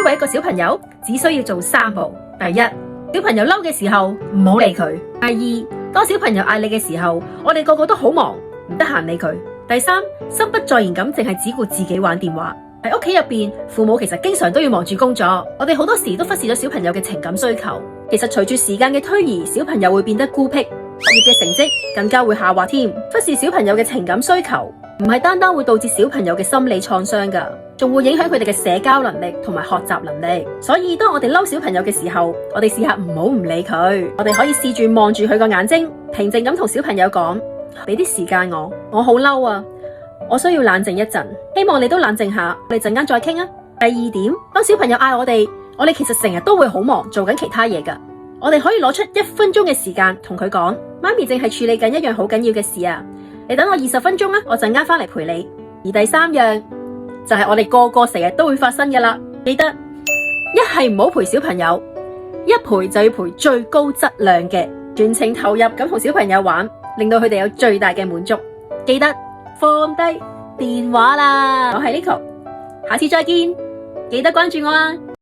為一個小朋友，只需要做3步。第一，小朋友嬲嘅時候唔好理佢。第二，當小朋友嗌你嘅時候，我哋個個都好忙，唔得閒理佢。第三，心不在焉咁淨係只顧自己玩電話。喺屋企入邊，父母其實經常都要忙住工作，我哋好多時都忽視咗小朋友嘅情感需求。其實隨住時間嘅推移，小朋友會變得孤僻，學業嘅成績更加會下滑添。忽視小朋友嘅情感需求，唔係單單會導致小朋友嘅心理創傷㗎，仲會影響佢哋嘅社交能力同埋學習能力。所以當我哋嬲小朋友嘅時候，我哋試下唔好唔理佢，我哋可以試住望住佢個眼睛，平靜咁同小朋友講，俾啲時間我好嬲啊，我需要冷靜一陣，希望你都冷靜下，我哋陣間再傾啊。第二點，當小朋友嗌我哋其實成日都會好忙，做緊其他嘢㗎，我哋可以攞出1分鐘嘅時間同佢講，媽咪淨係處理緊一樣好緊要嘅事啊，你等我20分鐘啊，我陣間返嚟陪你。而第3樣就係我哋個個成日都會發生㗎啦，記得一係唔好陪小朋友，一陪就要陪最高質量嘅，全程投入咁同小朋友玩，令到佢哋有最大嘅滿足。記得放低電話啦，我係 Nico，下次再見，記得關注我啊。